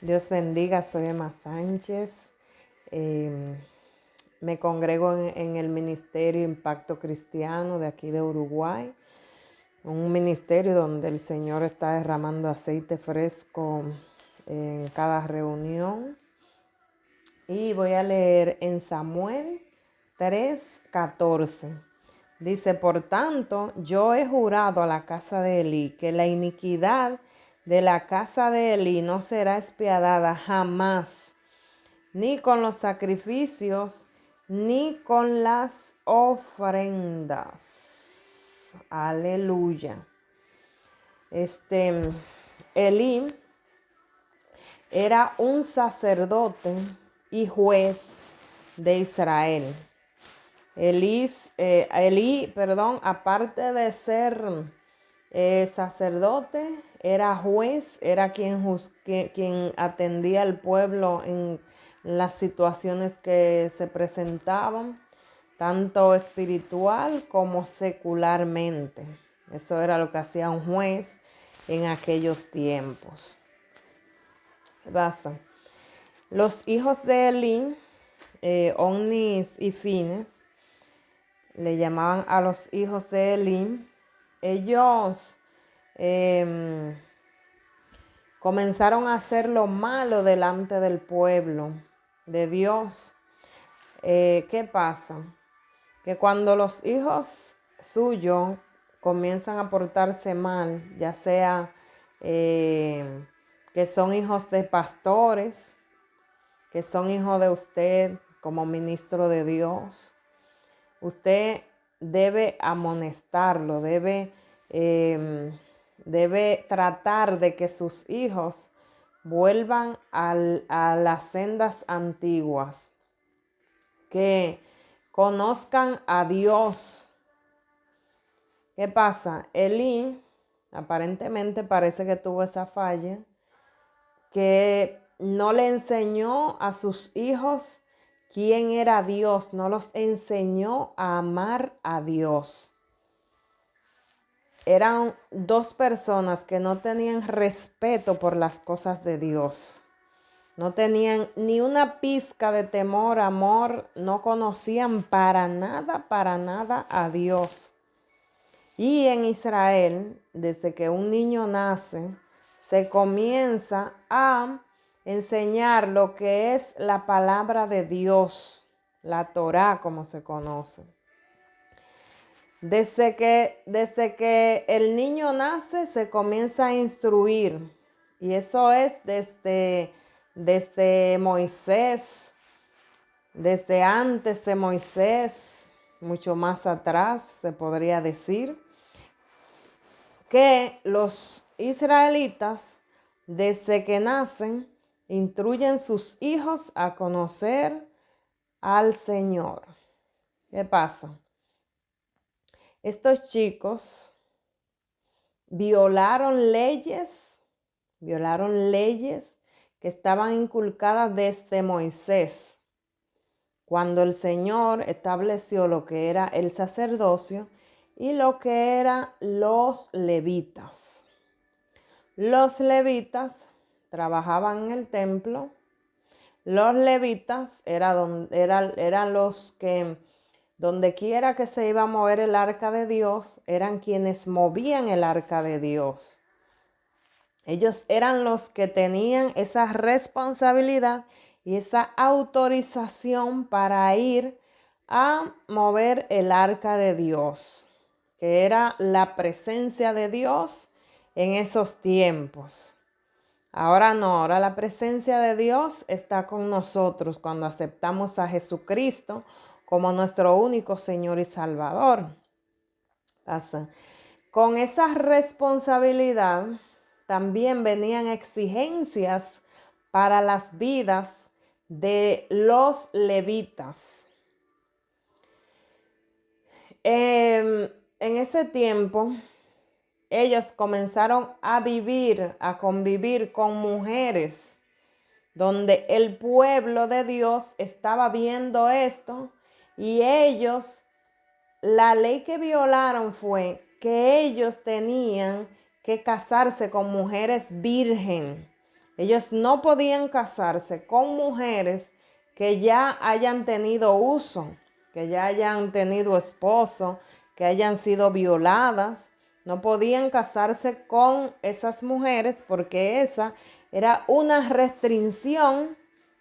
Dios bendiga, soy Emma Sánchez. Me congrego en el Ministerio Impacto Cristiano de aquí de Uruguay, un ministerio donde el Señor está derramando aceite fresco en cada reunión. Y voy a leer en Samuel 3:14. Dice, por tanto, yo he jurado a la casa de Elí que la iniquidad de la casa de Elí no será expiadada jamás, ni con los sacrificios, ni con las ofrendas. Aleluya. Elí era un sacerdote y juez de Israel. Elí, aparte de ser sacerdote, era juez, era quien atendía al pueblo en las situaciones que se presentaban, tanto espiritual como secularmente. Eso era lo que hacía un juez en aquellos tiempos. Basta. Los hijos de Elí, Onnis y Fines, le llamaban a los hijos de Elí. Ellos comenzaron a hacer lo malo delante del pueblo de Dios. ¿Qué pasa? Que cuando los hijos suyos comienzan a portarse mal, ya sea que son hijos de pastores, que son hijos de usted como ministro de Dios, usted debe amonestarlo, debe tratar de que sus hijos vuelvan a las sendas antiguas, que conozcan a Dios. ¿Qué pasa? Elí aparentemente parece que tuvo esa falla, que no le enseñó a sus hijos quién era Dios, no los enseñó a amar a Dios. Eran dos personas que no tenían respeto por las cosas de Dios. No tenían ni una pizca de temor, amor, no conocían para nada a Dios. Y en Israel, desde que un niño nace, se comienza a enseñar lo que es la palabra de Dios, la Torá como se conoce. Desde que el niño nace, se comienza a instruir. Y eso es desde Moisés, desde antes de Moisés, mucho más atrás, se podría decir, que los israelitas, desde que nacen, instruyen sus hijos a conocer al Señor. ¿Qué pasa? Estos chicos violaron leyes que estaban inculcadas desde Moisés, cuando el Señor estableció lo que era el sacerdocio y lo que eran los levitas. Los levitas trabajaban en el templo. Los levitas eran los que, donde quiera que se iba a mover el arca de Dios, eran quienes movían el arca de Dios. Ellos eran los que tenían esa responsabilidad y esa autorización para ir a mover el arca de Dios, que era la presencia de Dios en esos tiempos. Ahora no, ahora la presencia de Dios está con nosotros cuando aceptamos a Jesucristo como nuestro único Señor y Salvador. Con esa responsabilidad también venían exigencias para las vidas de los levitas. En ese tiempo, ellos comenzaron a convivir con mujeres, donde el pueblo de Dios estaba viendo esto y ellos, la ley que violaron fue que ellos tenían que casarse con mujeres virgen. Ellos no podían casarse con mujeres que ya hayan tenido uso, que ya hayan tenido esposo, que hayan sido violadas. No podían casarse con esas mujeres porque esa era una restricción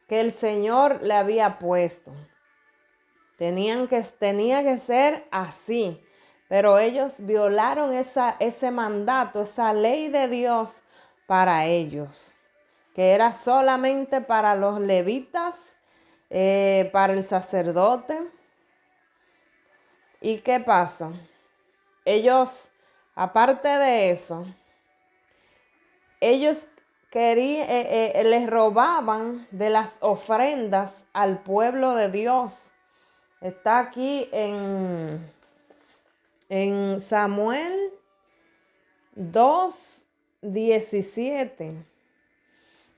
que el Señor le había puesto. Tenía que ser así, pero ellos violaron ese mandato, esa ley de Dios para ellos, que era solamente para los levitas, para el sacerdote. ¿Y qué pasa? Ellos, aparte de eso, ellos les robaban de las ofrendas al pueblo de Dios. Está aquí en Samuel 2:17.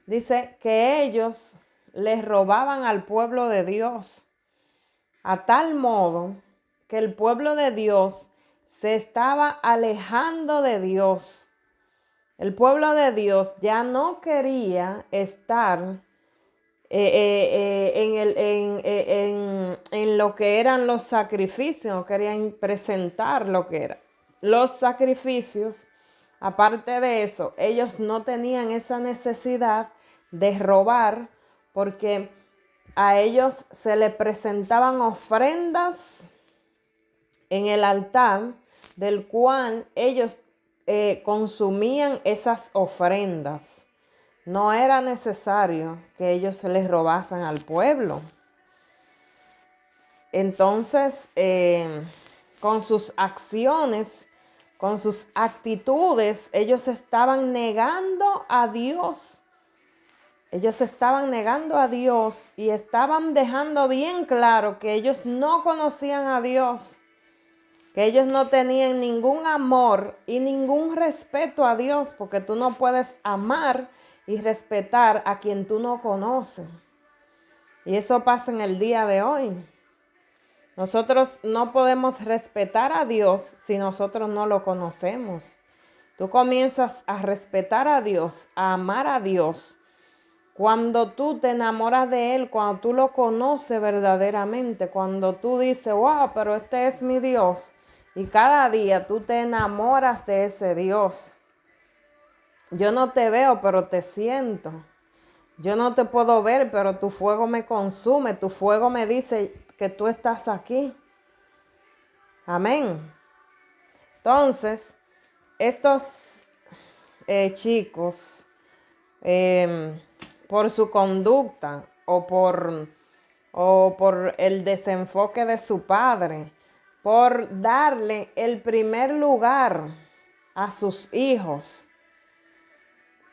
Dice que ellos les robaban al pueblo de Dios, a tal modo que el pueblo de Dios se estaba alejando de Dios. El pueblo de Dios ya no quería estar en lo que eran los sacrificios, no querían presentar lo que eran los sacrificios. Aparte de eso, ellos no tenían esa necesidad de robar, porque a ellos se les presentaban ofrendas en el altar, del cual ellos consumían esas ofrendas. No era necesario que ellos se les robasen al pueblo. Entonces, con sus acciones, con sus actitudes, ellos estaban negando a Dios. Ellos estaban negando a Dios y estaban dejando bien claro que ellos no conocían a Dios, que ellos no tenían ningún amor y ningún respeto a Dios, porque tú no puedes amar y respetar a quien tú no conoces. Y eso pasa en el día de hoy. Nosotros no podemos respetar a Dios si nosotros no lo conocemos. Tú comienzas a respetar a Dios, a amar a Dios, cuando tú te enamoras de Él, cuando tú lo conoces verdaderamente, cuando tú dices, wow, pero este es mi Dios. Y cada día tú te enamoras de ese Dios. Yo no te veo, pero te siento. Yo no te puedo ver, pero tu fuego me consume. Tu fuego me dice que tú estás aquí. Amén. Entonces, estos chicos, por su conducta o por el desenfoque de su padre, por darle el primer lugar a sus hijos,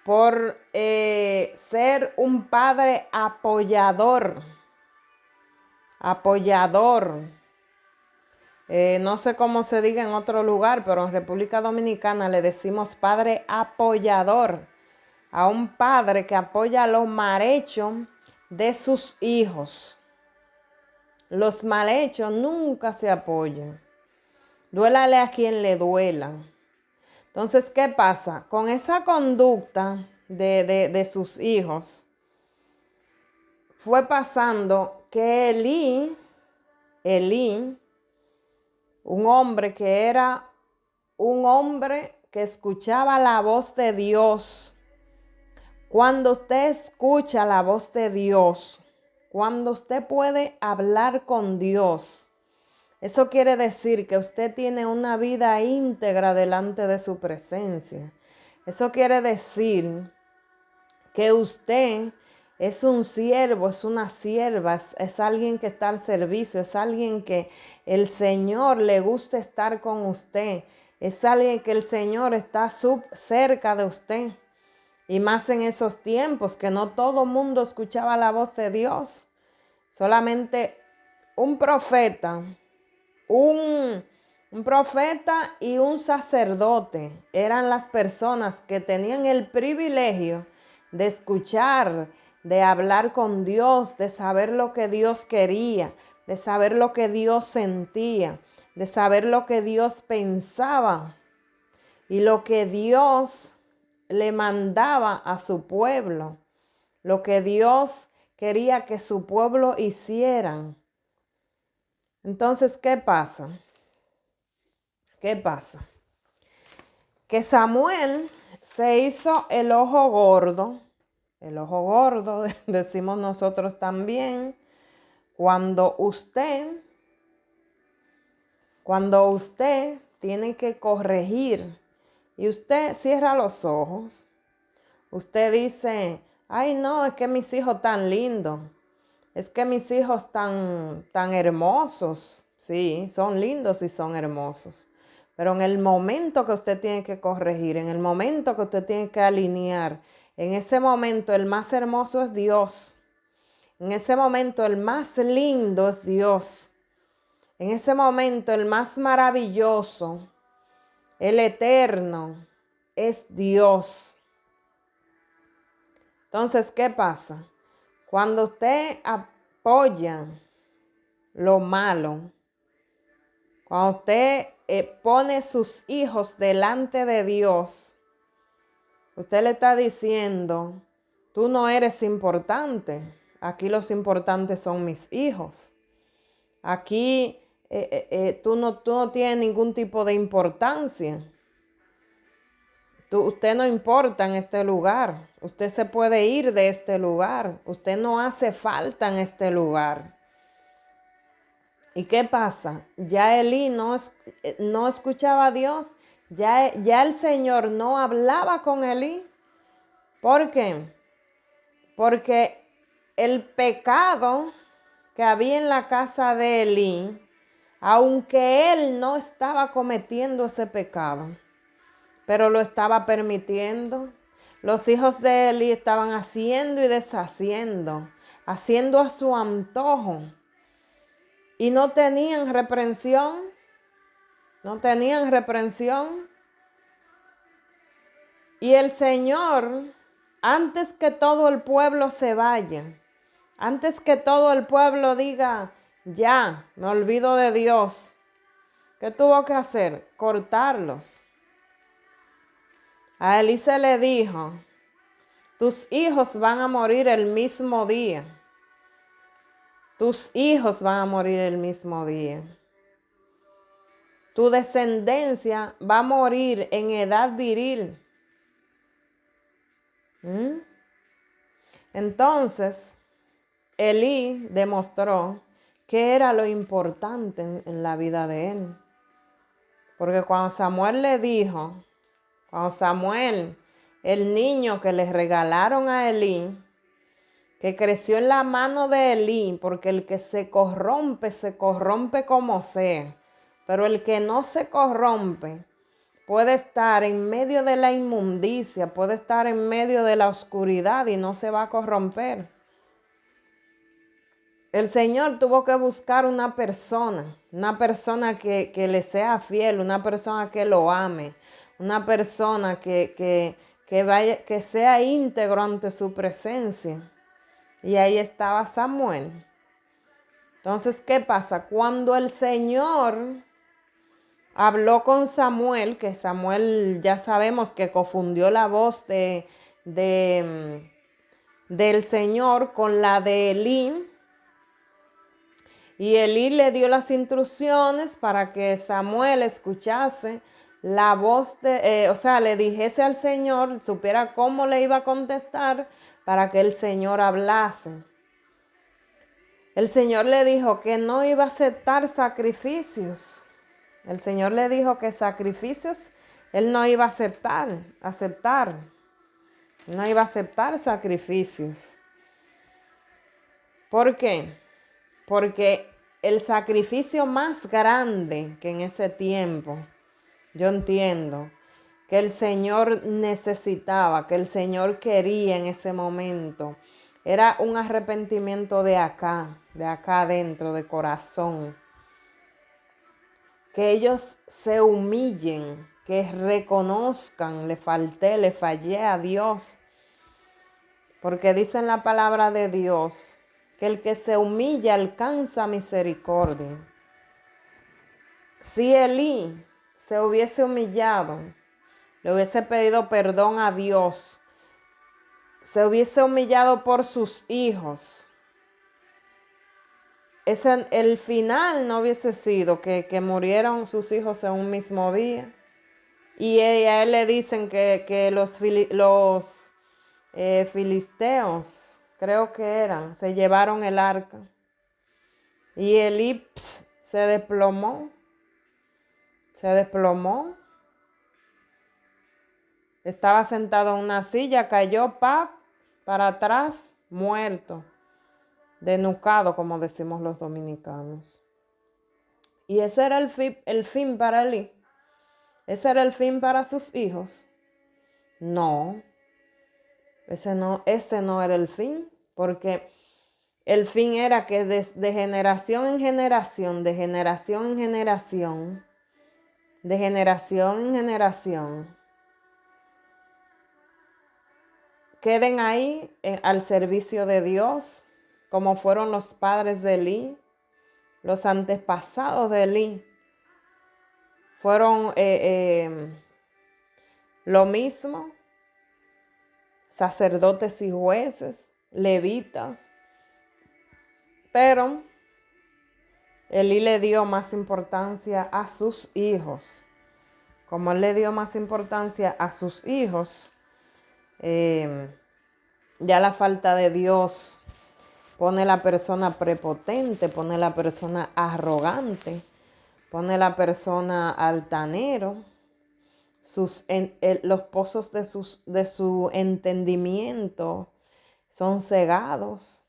por ser un padre apoyador. No sé cómo se diga en otro lugar, pero en República Dominicana le decimos padre apoyador. A un padre que apoya los malhechos de sus hijos. Los malhechos nunca se apoyan. Duélale a quien le duela. Entonces, ¿qué pasa? Con esa conducta de sus hijos, fue pasando que Elí, un hombre que era un hombre que escuchaba la voz de Dios. Cuando usted escucha la voz de Dios, cuando usted puede hablar con Dios, eso quiere decir que usted tiene una vida íntegra delante de su presencia. Eso quiere decir que usted es un siervo, es una sierva, es alguien que está al servicio, es alguien que el Señor le gusta estar con usted, es alguien que el Señor está cerca de usted. Y más en esos tiempos que no todo mundo escuchaba la voz de Dios. Solamente un profeta, un profeta y un sacerdote eran las personas que tenían el privilegio de escuchar, de hablar con Dios, de saber lo que Dios quería, de saber lo que Dios sentía, de saber lo que Dios pensaba y lo que Dios le mandaba a su pueblo. lo que Dios quería que su pueblo hicieran. Entonces, ¿qué pasa? ¿Qué pasa? Que Samuel se hizo el ojo gordo, decimos nosotros también, cuando usted tiene que corregir y usted cierra los ojos, usted dice, ay no, es que mis hijos tan lindos, es que mis hijos tan hermosos, sí, son lindos y son hermosos. Pero en el momento que usted tiene que corregir, en el momento que usted tiene que alinear, en ese momento el más hermoso es Dios. En ese momento el más lindo es Dios. En ese momento el más maravilloso, el eterno, es Dios. Entonces, ¿qué pasa? Cuando usted apoya lo malo, cuando usted pone sus hijos delante de Dios, usted le está diciendo, tú no eres importante. Aquí los importantes son mis hijos. Aquí tú no tienes ningún tipo de importancia. Usted no importa en este lugar. Usted se puede ir de este lugar. Usted no hace falta en este lugar. ¿Y qué pasa? Ya Elí no escuchaba a Dios. Ya el Señor no hablaba con Elí. ¿Por qué? Porque el pecado que había en la casa de Elí, aunque él no estaba cometiendo ese pecado, pero lo estaba permitiendo. Los hijos de Elí estaban haciendo y deshaciendo, haciendo a su antojo. Y no tenían reprensión. No tenían reprensión. Y el Señor, antes que todo el pueblo se vaya, antes que todo el pueblo diga, ya, me olvido de Dios, ¿qué tuvo que hacer? Cortarlos. A Elí se le dijo, tus hijos van a morir el mismo día. Tus hijos van a morir el mismo día. Tu descendencia va a morir en edad viril. Entonces, Elí demostró que era lo importante en la vida de él. Porque cuando Samuel, el niño que le regalaron a Elí, que creció en la mano de Elí, porque el que se corrompe como sea. Pero el que no se corrompe puede estar en medio de la inmundicia, puede estar en medio de la oscuridad y no se va a corromper. El Señor tuvo que buscar una persona que le sea fiel, una persona que lo ame, una persona que sea íntegro ante su presencia. Y ahí estaba Samuel. Entonces, ¿qué pasa? Cuando el Señor habló con Samuel, que Samuel ya sabemos que confundió la voz del Señor con la de Elí, y Elí le dio las instrucciones para que Samuel escuchase la voz le dijese al Señor, supiera cómo le iba a contestar para que el Señor hablase. El Señor le dijo que no iba a aceptar sacrificios. El Señor le dijo que sacrificios Él no iba a aceptar. No iba a aceptar sacrificios. ¿Por qué? Porque el sacrificio más grande que en ese tiempo, yo entiendo, que el Señor necesitaba, que el Señor quería en ese momento, era un arrepentimiento de acá adentro, de corazón. Que ellos se humillen, que reconozcan, le fallé a Dios. Porque dice en la palabra de Dios que el que se humilla alcanza misericordia. Si Elí se hubiese humillado, le hubiese pedido perdón a Dios, se hubiese humillado por sus hijos, el final no hubiese sido que murieron sus hijos en un mismo día. Y a él le dicen que los filisteos, creo que eran, se llevaron el arca. Y Elí se desplomó. Estaba sentado en una silla, cayó para atrás, muerto, desnucado, como decimos los dominicanos. Y ese era el fin para Elí. ¿Ese era el fin para sus hijos? No, ese no era el fin, porque el fin era que de generación en generación, de generación en generación, de generación en generación, queden ahí al servicio de Dios, como fueron los padres de Elí, los antepasados de Elí. Fueron lo mismo, sacerdotes y jueces, levitas, pero Elí le dio más importancia a sus hijos. Como él le dio más importancia a sus hijos, ya la falta de Dios pone la persona prepotente, pone la persona arrogante, pone la persona altanero. Los pozos de su entendimiento son cegados.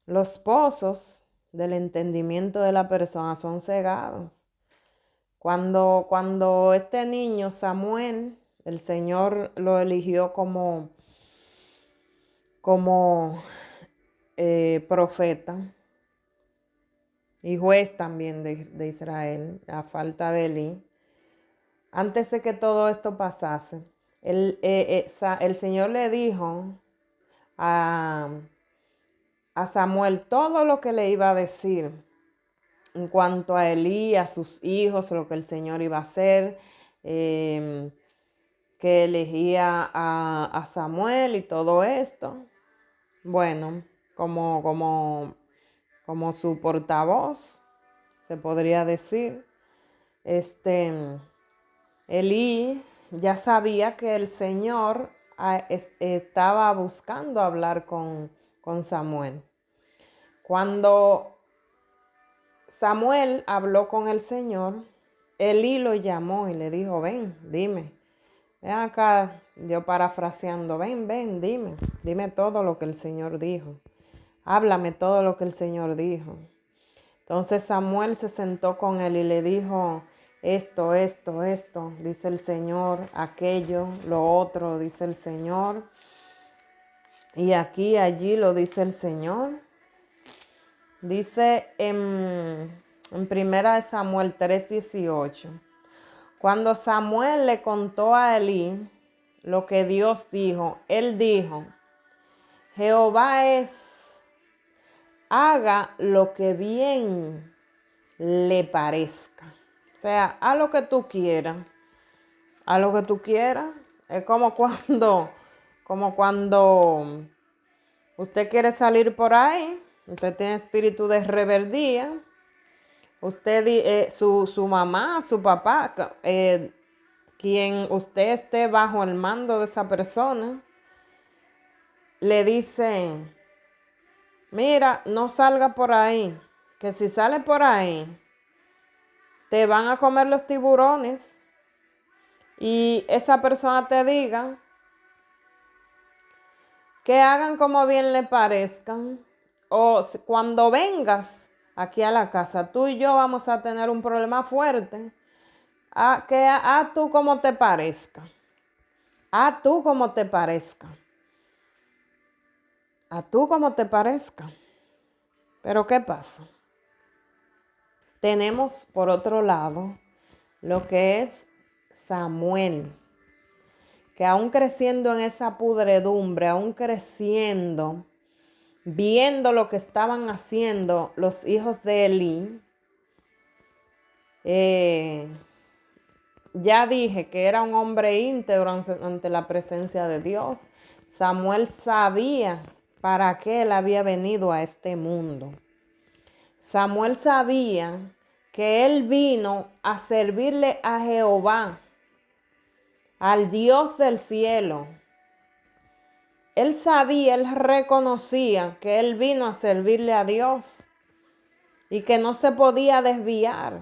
Los pozos del entendimiento de la persona son cegados. Cuando este niño Samuel, el Señor lo eligió como profeta y juez también de Israel, a falta de Elí. Antes de que todo esto pasase, el Señor le dijo a Samuel todo lo que le iba a decir en cuanto a Elí, a sus hijos, lo que el Señor iba a hacer, que elegía a Samuel y todo esto. Bueno, como su portavoz, se podría decir, Elí ya sabía que el Señor estaba buscando hablar con Samuel. Cuando Samuel habló con el Señor, Elí lo llamó y le dijo, ven, dime. Ven acá, yo parafraseando, ven, dime todo lo que el Señor dijo. Háblame todo lo que el Señor dijo. Entonces Samuel se sentó con él y le dijo, esto, dice el Señor, aquello, lo otro, dice el Señor. Y aquí, allí lo dice el Señor. Dice en 1 Samuel 3:18, cuando Samuel le contó a Elí lo que Dios dijo, él dijo, Jehová haga lo que bien le parezca. O sea, haz lo que tú quieras. Haz lo que tú quieras. Es como cuando usted quiere salir por ahí, usted tiene espíritu de rebeldía, usted, su mamá, su papá, quien usted esté bajo el mando de esa persona, le dice, mira, no salga por ahí, que si sale por ahí, te van a comer los tiburones. Y esa persona te diga que hagan como bien le parezcan. O cuando vengas aquí a la casa, tú y yo vamos a tener un problema fuerte. Haz tú como te parezca. Haz tú como te parezca. Haz tú como te parezca. Pero ¿qué pasa? Tenemos por otro lado lo que es Samuel, que aún creciendo en esa pudredumbre, aún creciendo, viendo lo que estaban haciendo los hijos de Elí, ya dije que era un hombre íntegro ante la presencia de Dios, Samuel sabía para qué él había venido a este mundo. Samuel sabía que él vino a servirle a Jehová, al Dios del cielo. Él sabía, él reconocía que él vino a servirle a Dios y que no se podía desviar,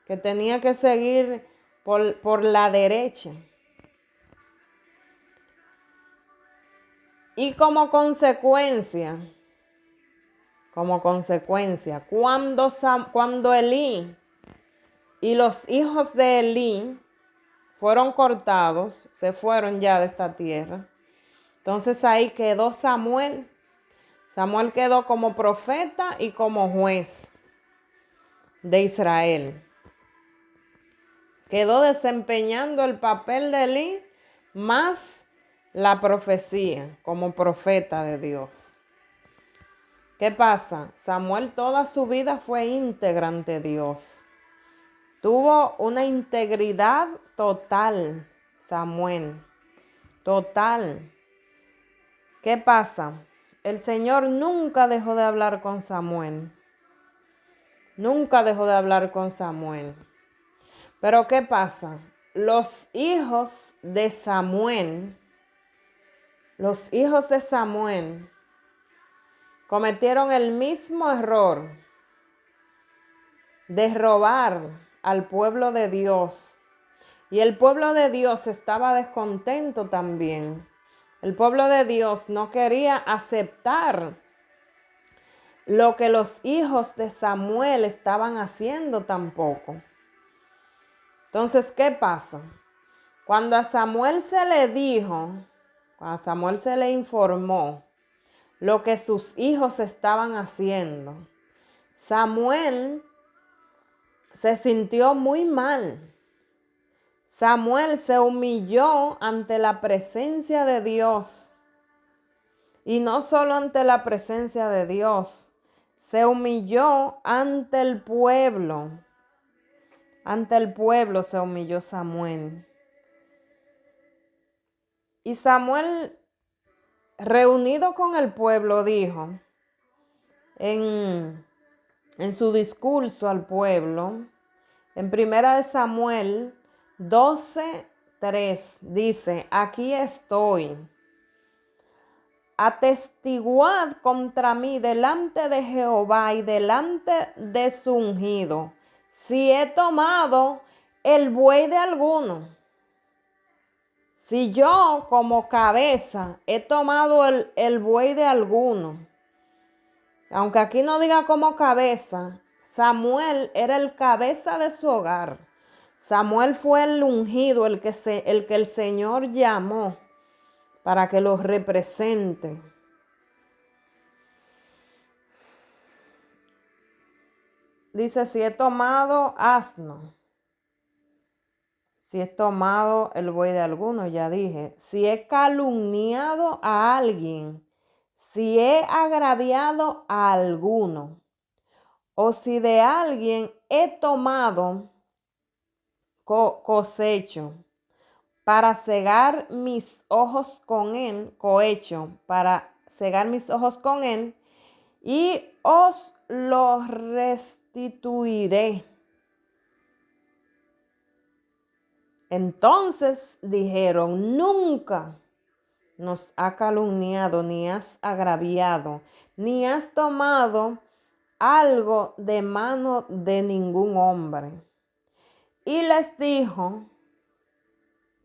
que tenía que seguir por la derecha. Y como consecuencia, cuando Elí y los hijos de Elí fueron cortados, se fueron ya de esta tierra, entonces ahí quedó Samuel. Samuel quedó como profeta y como juez de Israel. Quedó desempeñando el papel de Elí más la profecía como profeta de Dios. ¿Qué pasa? Samuel toda su vida fue íntegra ante Dios. Tuvo una integridad total, Samuel. Total. ¿Qué pasa? El Señor nunca dejó de hablar con Samuel. Nunca dejó de hablar con Samuel. Pero ¿qué pasa? Los hijos de Samuel cometieron el mismo error de robar al pueblo de Dios. Y el pueblo de Dios estaba descontento también. El pueblo de Dios no quería aceptar lo que los hijos de Samuel estaban haciendo tampoco. Entonces, ¿qué pasa? Cuando a Samuel se le dijo, cuando a Samuel se le informó lo que sus hijos estaban haciendo, Samuel se sintió muy mal. Samuel se humilló ante la presencia de Dios. Y no solo ante la presencia de Dios, se humilló ante el pueblo. Ante el pueblo se humilló Samuel. Y Samuel, reunido con el pueblo, dijo en su discurso al pueblo, en 1 Samuel 12:3, dice: aquí estoy. Atestiguad contra mí delante de Jehová y delante de su ungido, si he tomado el buey de alguno. Si yo como cabeza he tomado el buey de alguno. Aunque aquí no diga como cabeza, Samuel era el cabeza de su hogar. Samuel fue el ungido, el que el Señor llamó para que los represente. Dice: si he tomado asno, si he tomado el buey de alguno, ya dije, si he calumniado a alguien, si he agraviado a alguno, o si de alguien he tomado cosecho, para cegar mis ojos con él, cohecho, para cegar mis ojos con él, y os lo restituiré. Entonces dijeron: nunca nos ha calumniado, ni has agraviado, ni has tomado algo de mano de ningún hombre. Y les dijo: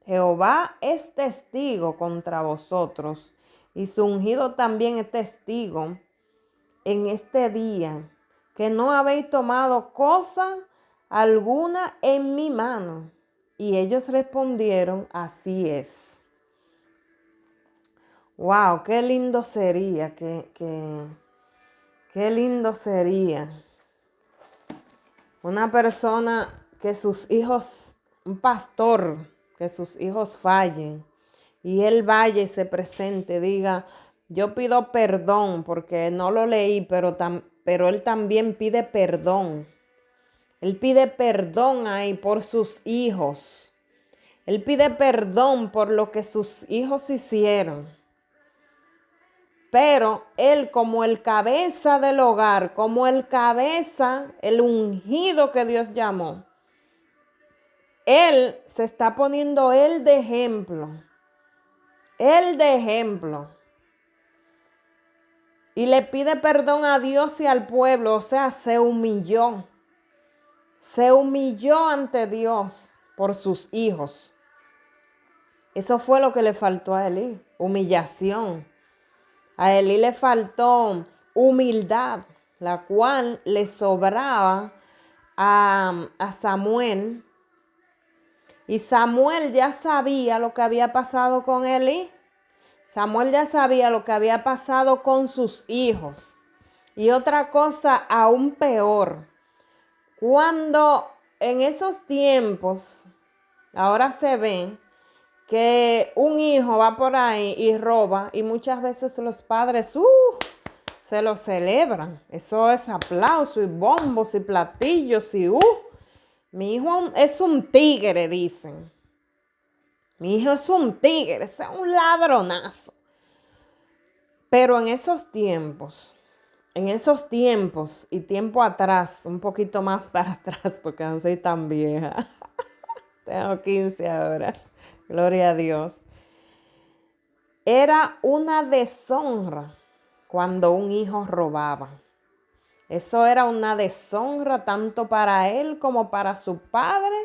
Jehová es testigo contra vosotros, y su ungido también es testigo en este día, que no habéis tomado cosa alguna en mi mano. Y ellos respondieron: así es. Wow, qué lindo sería, qué lindo sería una persona que sus hijos, un pastor, que sus hijos fallen y él vaya y se presente, diga: yo pido perdón, porque no lo leí, pero él también pide perdón. Él pide perdón ahí por sus hijos. Él pide perdón por lo que sus hijos hicieron. Pero él, como el cabeza del hogar, como el cabeza, el ungido que Dios llamó, él se está poniendo él de ejemplo. Él de ejemplo. Y le pide perdón a Dios y al pueblo. O sea, se humilló. Se humilló ante Dios por sus hijos. Eso fue lo que le faltó a Elí. Humillación. A Elí le faltó humildad, la cual le sobraba a Samuel. Y Samuel ya sabía lo que había pasado con Elí. Samuel ya sabía lo que había pasado con sus hijos. Y otra cosa aún peor, cuando en esos tiempos, ahora se ve que un hijo va por ahí y roba, y muchas veces los padres se lo celebran. Eso es aplauso y bombos y platillos y mi hijo es un tigre, dicen. Mi hijo es un tigre, es un ladronazo. Pero en esos tiempos y tiempo atrás, un poquito más para atrás, porque no soy tan vieja. Tengo 15 ahora. Gloria a Dios. Era una deshonra cuando un hijo robaba. Eso era una deshonra tanto para él como para su padre,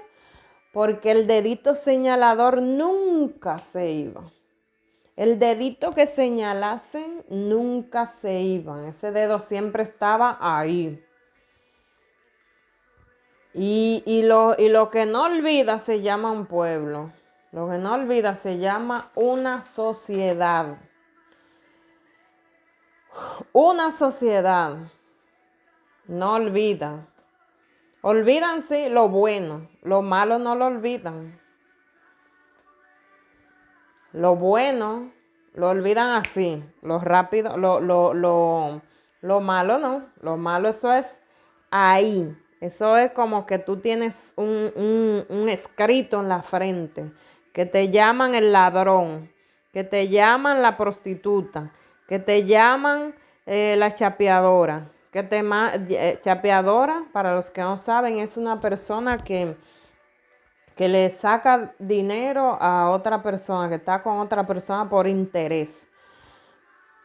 porque el dedito señalador nunca se iba. El dedito que señalasen nunca se iban. Ese dedo siempre estaba ahí. Y lo que no olvida se llama un pueblo. Lo que no olvida se llama una sociedad. Una sociedad no olvida. Olvidan sí lo bueno, lo malo no lo olvidan. Lo bueno lo olvidan así, lo rápido, lo malo no. Lo malo eso es ahí. Eso es como que tú tienes un escrito en la frente, que te llaman el ladrón, que te llaman la prostituta, que te llaman la chapeadora. Chapeadora, para los que no saben, es una persona que le saca dinero a otra persona, que está con otra persona por interés.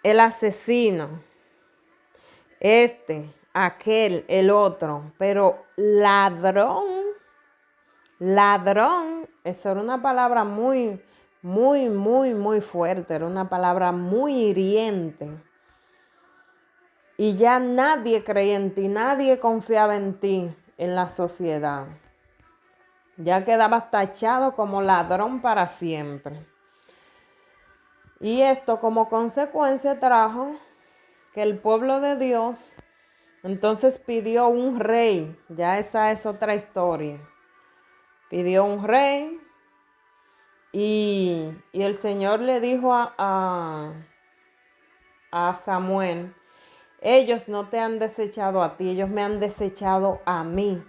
El asesino, aquel, el otro, pero ladrón, esa era una palabra muy, muy, muy, muy fuerte, era una palabra muy hiriente. Y ya nadie creía en ti, nadie confiaba en ti en la sociedad. Ya quedabas tachado como ladrón para siempre. Y esto como consecuencia trajo que el pueblo de Dios entonces pidió un rey. Ya esa es otra historia. Pidió un rey y el Señor le dijo a Samuel: ellos no te han desechado a ti, ellos me han desechado a mí.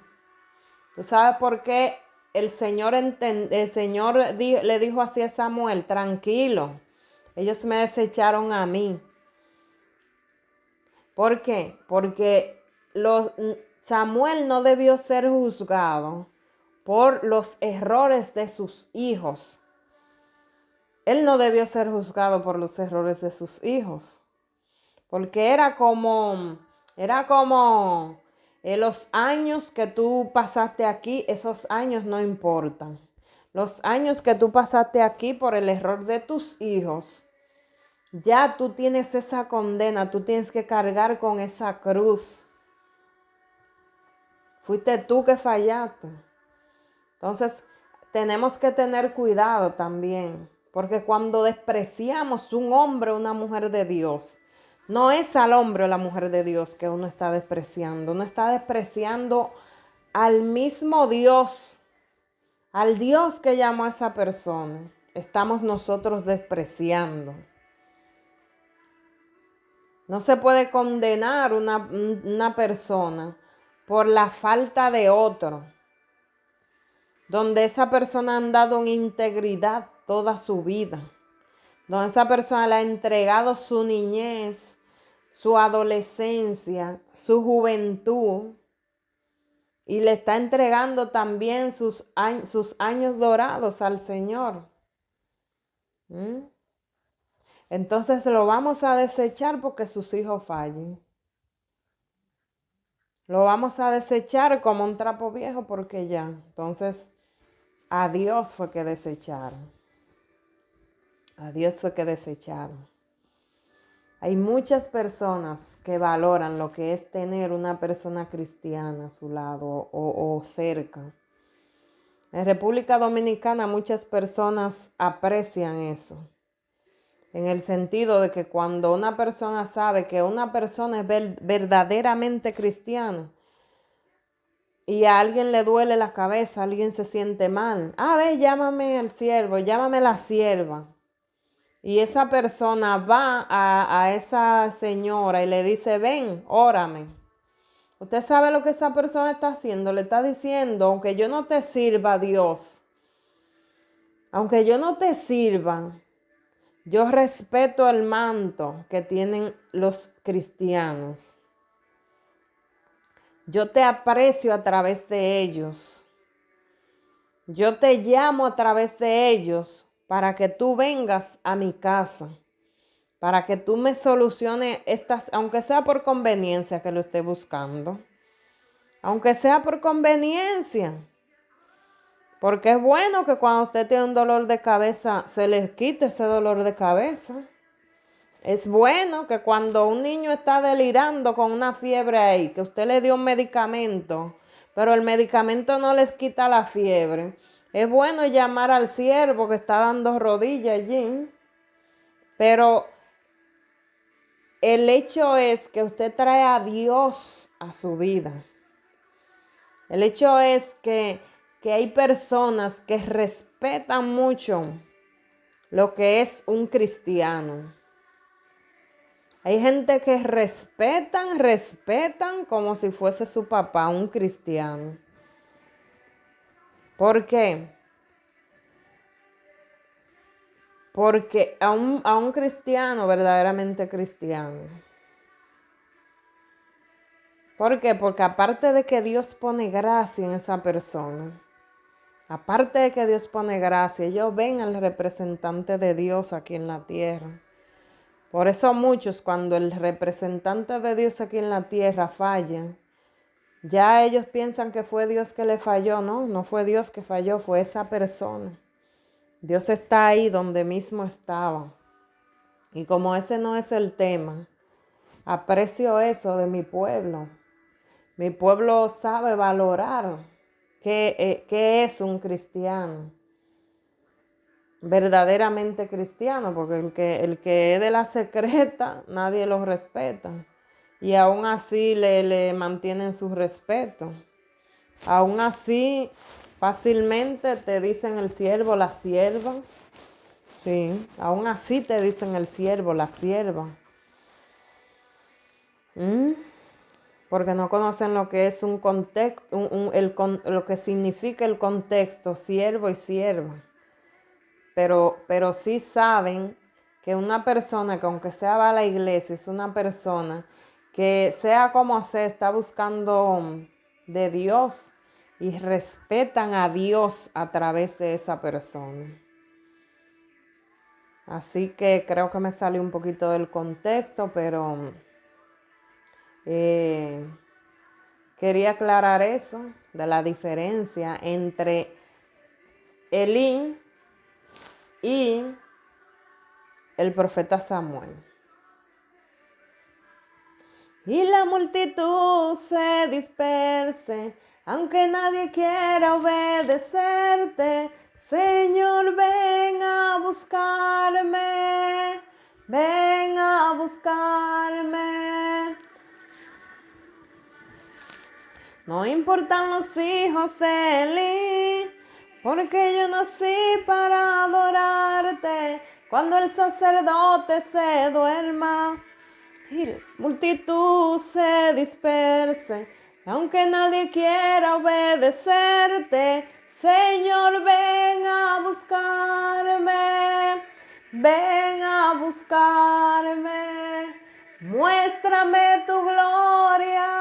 ¿Tú sabes por qué el Señor le dijo así a Samuel? Tranquilo, ellos me desecharon a mí. ¿Por qué? Porque Samuel no debió ser juzgado por los errores de sus hijos. Él no debió ser juzgado por los errores de sus hijos. Porque era como los años que tú pasaste aquí, esos años no importan. Los años que tú pasaste aquí por el error de tus hijos, ya tú tienes esa condena, tú tienes que cargar con esa cruz. Fuiste tú que fallaste. Entonces, tenemos que tener cuidado también, porque cuando despreciamos un hombre o una mujer de Dios, no es al hombre o la mujer de Dios que uno está despreciando. Uno está despreciando al mismo Dios, al Dios que llamó a esa persona. Estamos nosotros despreciando. No se puede condenar una persona por la falta de otro, donde esa persona ha andado en integridad toda su vida. donde esa persona le ha entregado su niñez, su adolescencia, su juventud, y le está entregando también sus años dorados al Señor. ¿Mm? Entonces lo vamos a desechar porque sus hijos fallen. Lo vamos a desechar como un trapo viejo porque ya. Entonces, a Dios fue que desecharon. A Dios fue que desecharon. Hay muchas personas que valoran lo que es tener una persona cristiana a su lado o cerca. En República Dominicana muchas personas aprecian eso. En el sentido de que cuando una persona sabe que una persona es verdaderamente cristiana y a alguien le duele la cabeza, alguien se siente mal, ve, llámame al siervo, llámame a la sierva. Y esa persona va a esa señora y le dice, ven, órame. Usted sabe lo que esa persona está haciendo, le está diciendo, aunque yo no te sirva, Dios, aunque yo no te sirva, yo respeto el manto que tienen los cristianos. Yo te aprecio a través de ellos. Yo te llamo a través de ellos para que tú vengas a mi casa, para que tú me soluciones estas, aunque sea por conveniencia que lo esté buscando, aunque sea por conveniencia. Porque es bueno que cuando usted tiene un dolor de cabeza, se le quite ese dolor de cabeza. Es bueno que cuando un niño está delirando con una fiebre ahí, que usted le dio un medicamento, pero el medicamento no les quita la fiebre. Es bueno llamar al siervo que está dando rodillas allí. Pero el hecho es que usted trae a Dios a su vida. El hecho es que hay personas que respetan mucho lo que es un cristiano. Hay gente que respetan como si fuese su papá, un cristiano. ¿Por qué? Porque a un cristiano, verdaderamente cristiano. ¿Por qué? Porque aparte de que Dios pone gracia en esa persona, aparte de que Dios pone gracia, ellos ven al representante de Dios aquí en la tierra. Por eso muchos, cuando el representante de Dios aquí en la tierra falla, ya ellos piensan que fue Dios que le falló. No fue Dios que falló, fue esa persona. Dios está ahí donde mismo estaba. Y como ese no es el tema, aprecio eso de mi pueblo. Mi pueblo sabe valorar qué es un cristiano. Verdaderamente cristiano, porque el que es de la secreta, nadie lo respeta. Y aún así le mantienen su respeto. Aún así, fácilmente te dicen el siervo, la sierva. Sí, aún así te dicen el siervo, la sierva. Porque no conocen lo que es un contexto, lo que significa el contexto, siervo y sierva. Pero sí saben que una persona que aunque sea va a la iglesia, es una persona que sea como sea, está buscando de Dios y respetan a Dios a través de esa persona. Así que creo que me salió un poquito del contexto, pero quería aclarar eso, de la diferencia entre Elí y el profeta Samuel. Y la multitud se disperse, aunque nadie quiera obedecerte. Señor, ven a buscarme, ven a buscarme. No importan los hijos de Eli, porque yo nací para adorarte. Cuando el sacerdote se duerma y la multitud se disperse, aunque nadie quiera obedecerte, Señor, ven a buscarme, ven a buscarme, muéstrame tu gloria.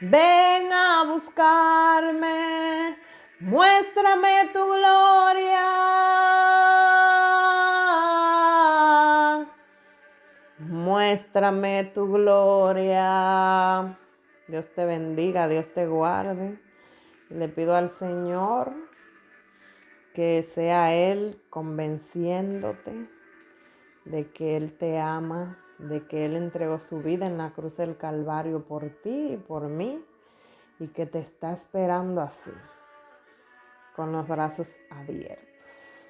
Ven a buscarme, muéstrame tu gloria. Muéstrame tu gloria. Dios te bendiga, Dios te guarde. Le pido al Señor que sea Él convenciéndote de que Él te ama, de que Él entregó su vida en la cruz del Calvario por ti y por mí, y que te está esperando así, con los brazos abiertos.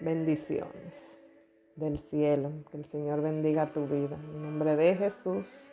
Bendiciones del cielo, que el Señor bendiga tu vida. En nombre de Jesús.